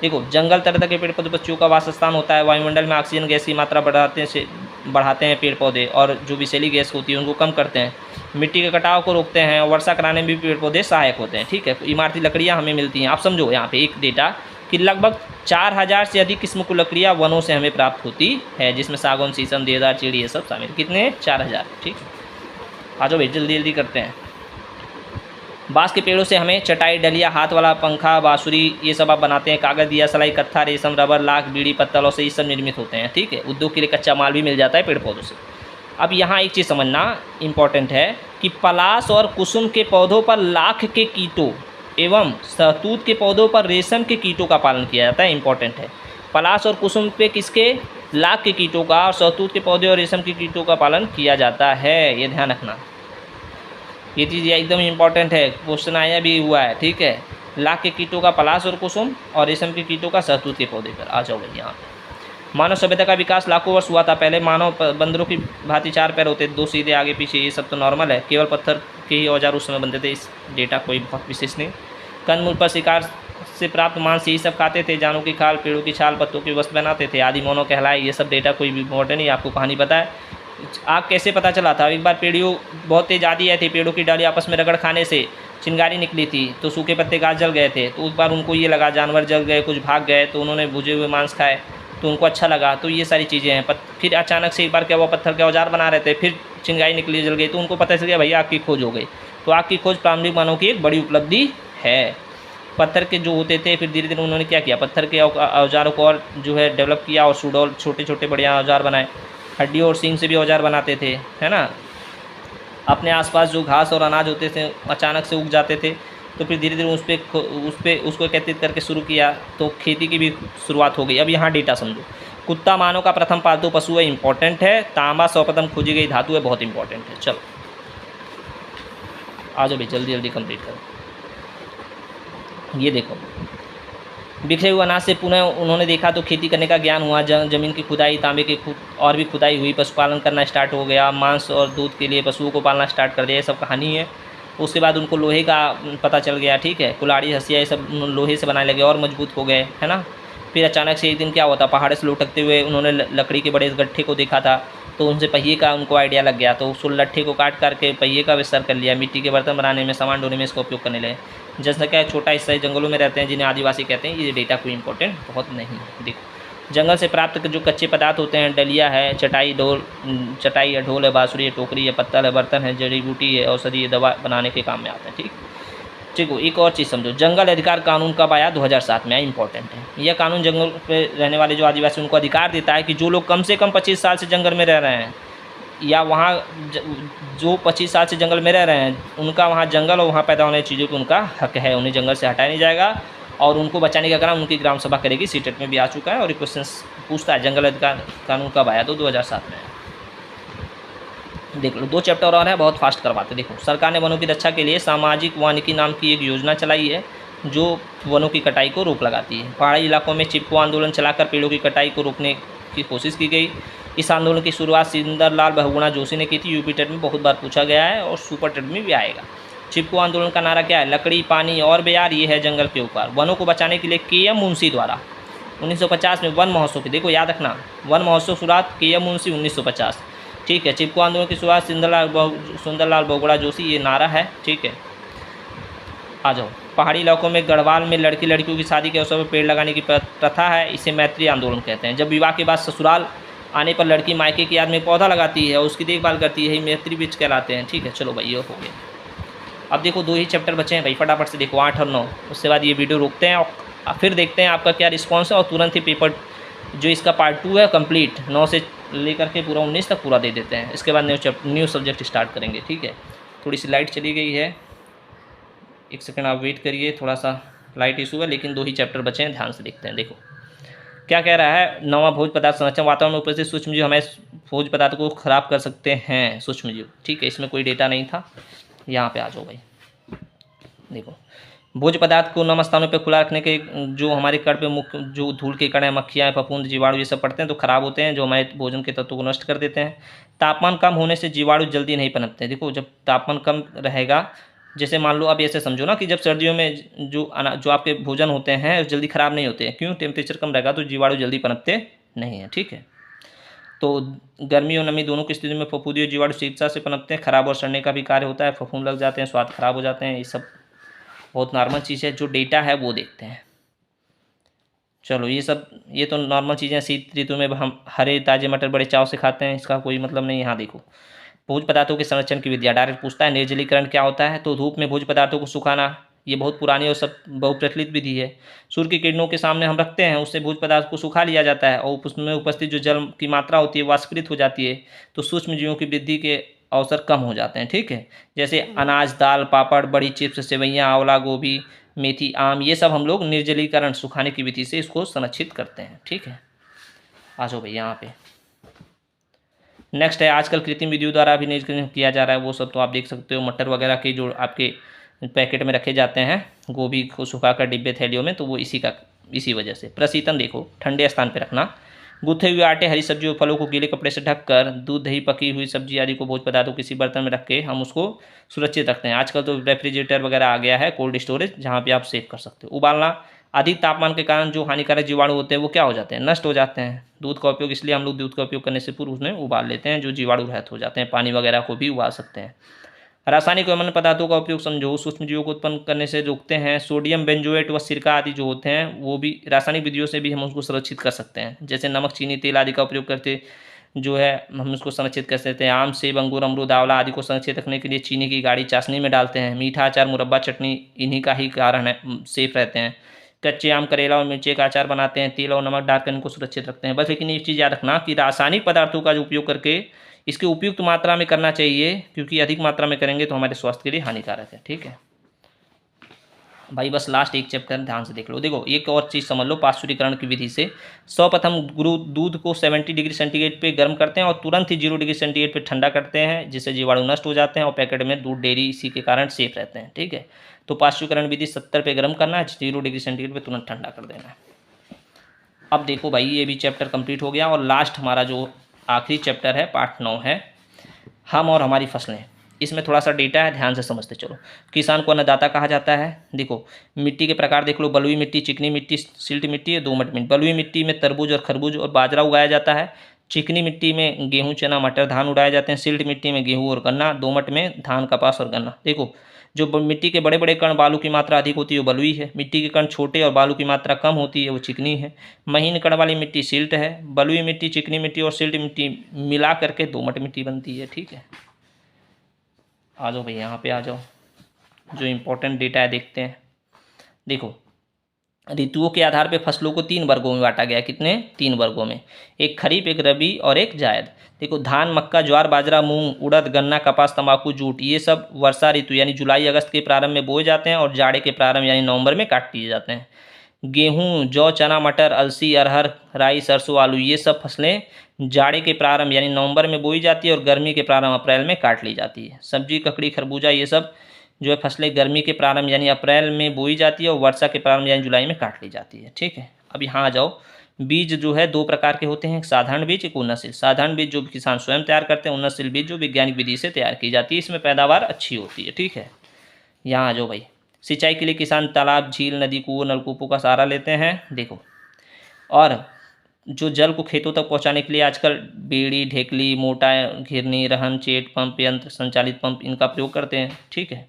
देखो जंगल तरह के पेड़ पौधे पक्षियों का वास स्थान होता है। वायुमंडल में ऑक्सीजन गैस की मात्रा बढ़ाते हैं पेड़ पौधे, और जो विषैली गैस होती है उनको कम करते हैं। मिट्टी के कटाव को रोकते हैं, और वर्षा कराने में भी पेड़ पौधे सहायक होते हैं, ठीक है। इमारती लकड़ियाँ हमें मिलती हैं। आप समझो यहाँ पे एक डेटा, कि लगभग 4000 से अधिक किस्म की लकड़ियाँ वनों से हमें प्राप्त होती है, जिसमें सागौन, शीशम, देवदार, चीड़ी ये सब शामिल। कितने? 4000। ठीक, आ जाओ भाई जल्दी जल्दी करते हैं। बाँस के पेड़ों से हमें चटाई, डलिया, हाथ वाला पंखा, बाँसुरी ये सब आप बनाते हैं। कागज़, दिया, सलाई, कत्था, रेशम, रबर, लाख, बीड़ी, पत्तलों से ये सब निर्मित होते हैं। ठीक है, उद्योग के लिए कच्चा माल भी मिल जाता है पेड़ पौधों से। अब यहाँ एक चीज़ समझना इम्पॉर्टेंट है कि पलाश और कुसुम के पौधों पर लाख के कीटों एवं शहतूत के पौधों पर रेशम के कीटों का पालन किया जाता है। इंपॉर्टेंट है, पलाश और कुसुम पे किसके? लाख के कीटों का, और शहतूत के पौधे और रेशम के कीटों का पालन किया जाता है। ये ध्यान रखना, ये चीज़ एकदम इम्पॉर्टेंट है, क्वेश्चन आया भी हुआ है। ठीक है, लाख के कीटों का पलाश और कुसुम और रेशम के कीटों का शहतूत के पौधे पर। आ जाओ भाई यहाँ। मानव सभ्यता का विकास लाखों वर्ष हुआ था। पहले मानव बंदरों की भांति 4 पैर होते थे, 2 सीधे आगे पीछे, ये सब तो नॉर्मल है। केवल पत्थर के ही औजार उस समय बनते थे। इस डेटा कोई बहुत विशेष नहीं। कंदमूल पर शिकार से प्राप्त मांस यही सब खाते थे। जानों की खाल, पेड़ों की छाल, पत्तों की वस्त्र बनाते थे। आदि मानव कहलाए। ये सब डेटा कोई भी इम्पोर्टेंट नहीं, आपको कहानी पता है। आग कैसे पता चला था? एक बार पेड़ियों बहुत तेज आंधी आई थी, पेड़ों की डाली आपस में रगड़ खाने से चिंगारी निकली थी, तो सूखे पत्ते गाछ जल गए थे। तो उस बार उनको ये लगा जानवर जल गए, कुछ भाग गए, तो उन्होंने भुजे हुए मांस खाए तो उनको अच्छा लगा। तो ये सारी चीज़ें हैं। फिर अचानक से एक बार क्या हुआ, पत्थर के औजार बना रहे थे, फिर चिंगारी निकली, जल गई, तो उनको पता चल गया भैया आग की खोज हो गई। तो आग की खोज प्रारंभिक मानव की एक बड़ी उपलब्धि है। पत्थर के जो होते थे, फिर धीरे धीरे उन्होंने क्या किया, पत्थर के औजारों को और जो है डेवलप किया और सुडौल छोटे छोटे बढ़िया औजार बनाए। हड्डी और सींग से भी औजार बनाते थे, है ना। अपने आसपास जो घास और अनाज होते थे अचानक से उग जाते थे, तो फिर धीरे धीरे उसको एकत्रित करके शुरू किया, तो खेती की भी शुरुआत हो गई। अब यहाँ डेटा समझो। कुत्ता मानव का प्रथम पालतू पशु है, इंपॉर्टेंट है। तांबा सर्वप्रथम खोजी गई धातु है, बहुत इंपॉर्टेंट है। चलो आ जाओ भाई जल्दी जल्दी कंप्लीट करो। ये देखो, बिखरे हुए अनाज से पुनः उन्होंने देखा तो खेती करने का ज्ञान हुआ। जमीन की खुदाई, तांबे की और भी खुदाई हुई, पशुपालन करना स्टार्ट हो गया। मांस और दूध के लिए पशुओं को पालना स्टार्ट कर दिया। ये सब कहानी है। उसके बाद उनको लोहे का पता चल गया। ठीक है, कुल्हाड़ी, हंसिया ये सब लोहे से बनाने लगे और मजबूत हो गए, है ना। फिर अचानक से एक दिन क्या हुआ था, पहाड़ से लुढ़कते हुए उन्होंने लकड़ी के बड़े गट्ठे को देखा था, तो उनसे पहिए का उनको आइडिया लग गया। तो उस लट्ठे को काट करके पहिए का विस्तार कर लिया। मिट्टी के बर्तन बनाने में, सामान ढोने में इसका उपयोग करने लगे। जनसंख्या एक छोटा हिस्सा जंगलों में रहते हैं, जिन्हें आदिवासी कहते हैं। ये डेटा कोई इंपॉर्टेंट बहुत नहीं है। देखो, जंगल से प्राप्त जो कच्चे पदार्थ होते हैं, डलिया है, चटाई है, ढोल है, बाँसुरी है, टोकरी है, पत्तल है, बर्तन है, जड़ी बूटी है, औषधि, दवा बनाने के काम में आते हैं। ठीक, एक और चीज़ समझो। जंगल अधिकार कानून कब आया? 2007 में आया। इंपॉर्टेंट है। यह कानून जंगल पे रहने वाले जो आदिवासी उनको अधिकार देता है कि जो लोग कम से कम 25 साल से जंगल में रह रहे हैं, या वहाँ जो 25 साल से जंगल में रह रहे हैं, उनका वहाँ जंगल और वहाँ पैदा होने चीज़ों को उनका हक है। उन्हें जंगल से हटाया नहीं जाएगा और उनको बचाने का काम उनकी ग्राम सभा करेगी। सीटेट में भी आ चुका है और क्वेश्चन पूछता है जंगल अधिकार कानून कब आया, तो 2007 में। देख लो, 2 चैप्टर और है, बहुत फास्ट करवाते। देखो, सरकार ने वनों की रक्षा के लिए सामाजिक वानिकी नाम की एक योजना चलाई है, जो वनों की कटाई को रोक लगाती है। पहाड़ी इलाकों में चिपको आंदोलन चलाकर पेड़ों की कटाई को रोकने की कोशिश की गई। इस आंदोलन की शुरुआत सुंदरलाल बहुगुणा जोशी ने की थी। यूपी टेट में बहुत बार पूछा गया है और सुपर टेट में भी आएगा। चिपको आंदोलन का नारा क्या है? लकड़ी, पानी और बेयार, ये है जंगल के ऊपर। वनों को बचाने के लिए के.एम. मुंशी द्वारा 1950 में वन महोत्सव की, देखो याद रखना, वन महोत्सव शुरुआत के.एम. मुंशी 1950। ठीक है, चिपको आंदोलन की शुरुआत सुंदरलाल बहुगुणा जोशी, ये नारा है। ठीक है, आ जाओ। पहाड़ी इलाकों में गढ़वाल में लड़कियों की शादी के अवसर पर पेड़ लगाने की प्रथा है, इसे मैत्री आंदोलन कहते हैं। जब विवाह के बाद ससुराल आने पर लड़की मायके की याद में पौधा लगाती है और उसकी देखभाल करती है, मैत्री वृक्ष कहलाते हैं। ठीक है, चलो भाई ये हो गया। अब देखो 2 ही चैप्टर बचे हैं भाई, फटाफट से देखो, 8 और 9। उसके बाद ये वीडियो रोकते हैं और फिर देखते हैं आपका क्या रिस्पॉन्स है, और तुरंत ही पेपर जो इसका पार्ट 2 है कंप्लीट 9 से लेकर के पूरा 19 तक पूरा दे देते हैं। इसके बाद न्यू सब्जेक्ट स्टार्ट करेंगे। ठीक है, थोड़ी सी लाइट चली गई है, 1 सेकंड आप वेट करिए, थोड़ा सा लाइट इशू है, लेकिन 2 ही चैप्टर बचे हैं, ध्यान से देखते हैं। देखो क्या कह रहा है, 9वां भोज्य पदार्थ संरक्षण। वातावरण में उपस्थित सूक्ष्म जीव हमें भोज्य पदार्थ को खराब कर सकते हैं, सूक्ष्म जीव। ठीक है, इसमें कोई डेटा नहीं था, यहाँ पे आ जाओ भाई। देखो, भोज्य पदार्थ को नम स्थानों पर खुला रखने के जो हमारे कण पे मुख्य जो धूल के कण हैं, मक्खियाँ, फफूंद, जीवाणु ये सब पड़ते हैं तो खराब होते हैं, जो हमारे भोजन के तत्वों को नष्ट कर देते हैं। तापमान कम होने से जीवाणु जल्दी नहीं पनपते हैं। देखो, जब तापमान कम रहेगा, जैसे मान लो अब ऐसे समझो ना कि जब सर्दियों में जो आपके भोजन होते हैं जल्दी ख़राब नहीं होते हैं। क्यों? टेम्परेचर कम रहेगा तो जीवाणु जल्दी पनपते नहीं हैं। ठीक है, तो गर्मी और नमी दोनों की स्थिति में फफूंदी और जीवाणु शीघ्रता से पनपते हैं। खराब और सड़ने का भी कार्य होता है, फफूंद लग जाते हैं, स्वाद खराब हो जाते हैं। ये सब बहुत नॉर्मल चीज़ है। जो डेटा है वो देखते हैं। चलो ये तो नॉर्मल चीज़ें, शीत ऋतु में हम हरे ताजे मटर बड़े चाव से खाते हैं, इसका कोई मतलब नहीं। यहाँ देखो, भोज्य पदार्थों के संरक्षण की विधियाँ डायरेक्ट पूछता है। निर्जलीकरण क्या होता है, तो धूप में भोज्य पदार्थों को सुखाना, ये बहुत पुरानी और सब बहुत प्रचलित विधि है। सूर्य की किरणों के सामने हम रखते हैं, उससे भोज्य पदार्थ को सुखा लिया जाता है और उसमें उपस्थित जो जल की मात्रा होती है वाष्पीकृत हो जाती है, तो सूक्ष्म जीवों की वृद्धि के अवसर कम हो जाते हैं। ठीक है, जैसे अनाज, दाल, पापड़, बड़ी, चिप्स, सेवइयाँ, आंवला, गोभी, मेथी, आम, ये सब हम लोग निर्जलीकरण सुखाने की विधि से इसको संरक्षित करते हैं। ठीक है, आ जाओ भाई यहाँ पे। नेक्स्ट है, आजकल कृत्रिम विधियों द्वारा भी निर्जलीकरण किया जा रहा है, वो सब तो आप देख सकते हो। मटर वगैरह के जो आपके पैकेट में रखे जाते हैं, गोभी को सुखाकर डिब्बे थैलियों में, तो वो इसी वजह से। प्रशीतन देखो, ठंडे स्थान पर रखना। गूथे हुए आटे, हरी सब्जियों, फलों को गीले कपड़े से ढककर, दूध, दही, पकी हुई सब्जी आदि को भोज्य पदार्थों किसी बर्तन में रख के हम उसको सुरक्षित रखते हैं। आजकल तो रेफ्रिजरेटर वगैरह आ गया है, कोल्ड स्टोरेज, जहाँ पे आप सेव कर सकते हो। उबालना, अधिक तापमान के कारण जो हानिकारक जीवाणु होते हैं वो क्या हो जाते हैं, नष्ट हो जाते हैं। दूध का उपयोग, इसलिए हम लोग दूध का उपयोग करने से पूर्व उसमें उबाल लेते हैं, जो जीवाणु रहित हो जाते हैं। पानी वगैरह को भी उबाल सकते हैं। रासायनिक एवं अन्य पदार्थों का उपयोग समझो, सूक्ष्म जीवों को उत्पन्न करने से रोकते हैं। सोडियम बेंजोएट व सिरका आदि जो होते हैं, वो भी रासायनिक विधियों से भी हम उसको सुरक्षित कर सकते हैं। जैसे नमक, चीनी, तेल आदि का उपयोग करते जो है हम उसको संरक्षित कर सकते हैं। आम, सेब, अंगूर, अमरूद, आंवला आदि को संरक्षित रखने के लिए चीनी की गाढ़ी चाशनी में डालते हैं। मीठा अचार, मुरब्बा, चटनी इन्हीं का ही कारण है, सेफ रहते हैं। कच्चे आम, करेला और मिर्ची का अचार बनाते हैं, तेल और नमक डालकर इनको सुरक्षित रखते हैं। बस लेकिन एक चीज़ याद रखना कि रासायनिक पदार्थों का जो उपयोग करके इसके उपयुक्त मात्रा में करना चाहिए, क्योंकि अधिक मात्रा में करेंगे तो हमारे स्वास्थ्य के लिए हानिकारक है। ठीक है भाई, बस लास्ट एक चैप्टर ध्यान से देख लो। देखो, एक और चीज़ समझ लो, पाश्चुरीकरण की विधि से सर्वप्रथम गुरु दूध को 70 डिग्री सेंटीग्रेड पे गर्म करते हैं और तुरंत ही 0 डिग्री सेंटीग्रेड पे ठंडा करते हैं, जिससे जीवाणु नष्ट हो जाते हैं और पैकेट में दूध, डेयरी इसी के कारण सेफ रहते हैं। ठीक है, तो पाश्चुरीकरण विधि 70 पे गर्म करना है, 0 डिग्री सेंटीग्रेड पे तुरंत ठंडा कर देना है। अब देखो भाई, ये भी चैप्टर कंप्लीट हो गया और लास्ट हमारा जो आखिरी चैप्टर है, पार्ट 9 है, हम और हमारी फसलें। इसमें थोड़ा सा डेटा है, ध्यान से समझते चलो। किसान को अन्नदाता कहा जाता है। देखो, मिट्टी के प्रकार देख लो, बलुई मिट्टी, चिकनी मिट्टी, सिल्ट मिट्टी, दोमट मिट्टी। बलुई मिट्टी में तरबूज और खरबूज और बाजरा उगाया जाता है। चिकनी मिट्टी में गेहूँ, चना, मटर, धान उगाए जाते हैं। सिल्ट मिट्टी में गेहूँ और गन्ना। दोमट में धान, कपास और गन्ना। देखो, जो मिट्टी के बड़े बड़े कण, बालू की मात्रा अधिक होती है वो बलुई है। मिट्टी के कण छोटे और बालू की मात्रा कम होती है वो चिकनी है। महीन कण वाली मिट्टी सिल्ट है। बलुई मिट्टी, चिकनी मिट्टी और सिल्ट मिट्टी मिला करके दोमट मिट्टी बनती है। ठीक है, आ जाओ भाई यहाँ पे आ जाओ, जो इम्पोर्टेंट डेटा है देखते हैं। देखो, ऋतुओं के आधार पे फसलों को 3 वर्गों में बांटा गया है। कितने? 3 वर्गों में, एक खरीफ, एक रबी और एक जायद। देखो, धान, मक्का, ज्वार, बाजरा, मूंग, उड़द, गन्ना, कपास, तंबाकू, जूट, ये सब वर्षा ऋतु यानी जुलाई अगस्त के प्रारंभ में बोए जाते हैं और जाड़े के प्रारंभ यानी नवंबर में काट दिए जाते हैं। गेहूँ, जौ, चना, मटर, अलसी, अरहर, राई, सरसों, आलू, ये सब फसलें जाड़े के प्रारंभ यानी नवंबर में बोई जाती है और गर्मी के प्रारंभ अप्रैल में काट ली जाती है। सब्जी, ककड़ी, खरबूजा, ये सब जो है फसलें गर्मी के प्रारंभ यानी अप्रैल में बोई जाती है और वर्षा के प्रारंभ यानी जुलाई में काट ली जाती है। ठीक है, अब यहाँ आ जाओ। बीज जो है 2 प्रकार के होते हैं, एक साधारण बीज, एक उन्नतशील। साधारण बीज जो किसान स्वयं तैयार करते हैं, उन्नतशील बीज जो वैज्ञानिक विधि से तैयार की जाती है, इसमें पैदावार अच्छी होती है। ठीक है, यहाँ आ जाओ भाई। सिंचाई के लिए किसान तालाब, झील, नदी, कुओं, नलकूपों का सहारा लेते हैं। देखो, और जो जल को खेतों तक पहुंचाने के लिए आजकल बेड़ी, ढेकली, मोटा घिरनी, रहन, चेट, पंप, यंत्र संचालित पंप, इनका प्रयोग करते हैं। ठीक है,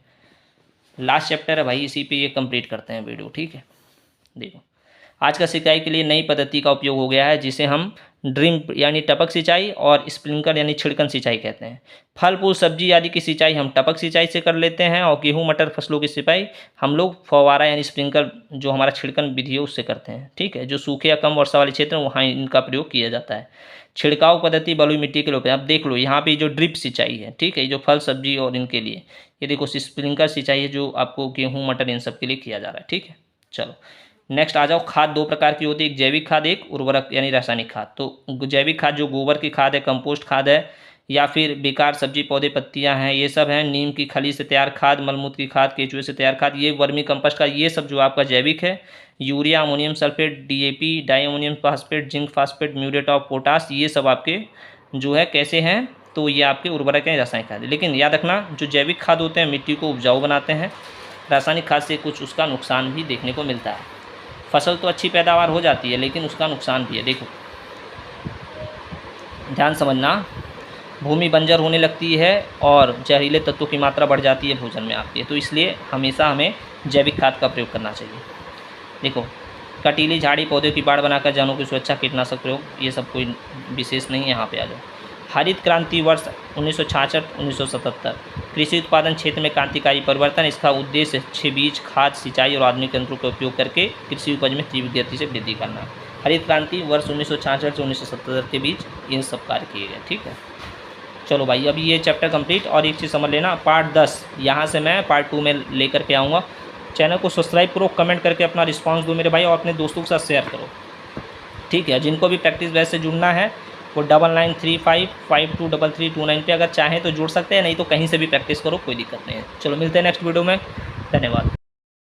लास्ट चैप्टर है भाई, इसी पे ये कंप्लीट करते हैं वीडियो। ठीक है, देखो, आज का सिंचाई के लिए नई पद्धति का उपयोग हो गया है, जिसे हम ड्रिप यानी टपक सिंचाई और स्प्रिंकलर यानी छिड़कन सिंचाई कहते हैं। फल फूल, सब्जी आदि की सिंचाई हम टपक सिंचाई से कर लेते हैं और गेहूं, मटर फसलों की सिंचाई हम लोग फव्वारा यानी स्प्रिंकलर जो हमारा छिड़कन विधि है उससे करते हैं। ठीक है, जो सूखे या कम वर्षा वाले क्षेत्र हैं वहाँ इनका प्रयोग किया जाता है। छिड़काव पद्धति बलुई मिट्टी के लिए। अब देख लो, यहाँ पे जो ड्रिप सिंचाई है, ठीक है, जो फल सब्जी और इनके लिए, ये देखो स्प्रिंकलर सिंचाई है जो आपको गेहूँ, मटर इन सब के लिए किया जा रहा है। ठीक है, चलो नेक्स्ट आ जाओ। खाद 2 प्रकार की होती है, एक जैविक खाद, एक उर्वरक यानी रासायनिक खाद। तो जैविक खाद जो गोबर की खाद है, कंपोस्ट खाद है, या फिर बेकार सब्जी पौधे पत्तियां हैं, ये सब हैं। नीम की खली से तैयार खाद, मलमूत्र की खाद, केचुए से तैयार खाद, ये वर्मी कंपोस्ट का, ये सब जो आपका जैविक है। Urea, ammonium sulphate, DAP, di ammonium phosphate, zinc phosphate, muriate of potash, ये सब आपके जो है कैसे हैं, तो ये आपके उर्वरक हैं, रासायनिक खाद। लेकिन याद रखना, जो जैविक खाद होते हैं मिट्टी को उपजाऊ बनाते हैं, रासायनिक खाद से कुछ उसका नुकसान भी देखने को मिलता है। फसल तो अच्छी पैदावार हो जाती है लेकिन उसका नुकसान भी है। देखो, ध्यान समझना, भूमि बंजर होने लगती है और जहरीले तत्वों की मात्रा बढ़ जाती है भोजन में आपके, तो इसलिए हमेशा हमें जैविक खाद का प्रयोग करना चाहिए। देखो, कटीली झाड़ी पौधे की बाड़ बनाकर जानों की सुरक्षा, कीटनाशक प्रयोग, ये सब कोई विशेष नहीं है। यहाँ पे आ जाओ। हरित क्रांति वर्ष 1966-1977, कृषि उत्पादन क्षेत्र में क्रांतिकारी परिवर्तन। इसका उद्देश्य अच्छे बीज, खाद, सिंचाई और आधुनिक यंत्रों का उपयोग करके कृषि उपज में तीव्र गति से वृद्धि करना। हरित क्रांति वर्ष 1966 से 1977 के बीच इन सब कार्य किए गए। ठीक है, चलो भाई अभी ये चैप्टर कंप्लीट। और एक चीज़ समझ लेना, पार्ट 10 यहाँ से मैं पार्ट 2 में लेकर के आऊँगा। चैनल को सब्सक्राइब करो, कमेंट करके अपना रिस्पांस दो मेरे भाई, और अपने दोस्तों के साथ शेयर करो। ठीक है, जिनको भी प्रैक्टिस बैच से जुड़ना है वो 9935523329 पे अगर चाहें तो जुड़ सकते हैं, नहीं तो कहीं से भी प्रैक्टिस करो, कोई दिक्कत नहीं है। चलो मिलते हैं नेक्स्ट वीडियो में, धन्यवाद।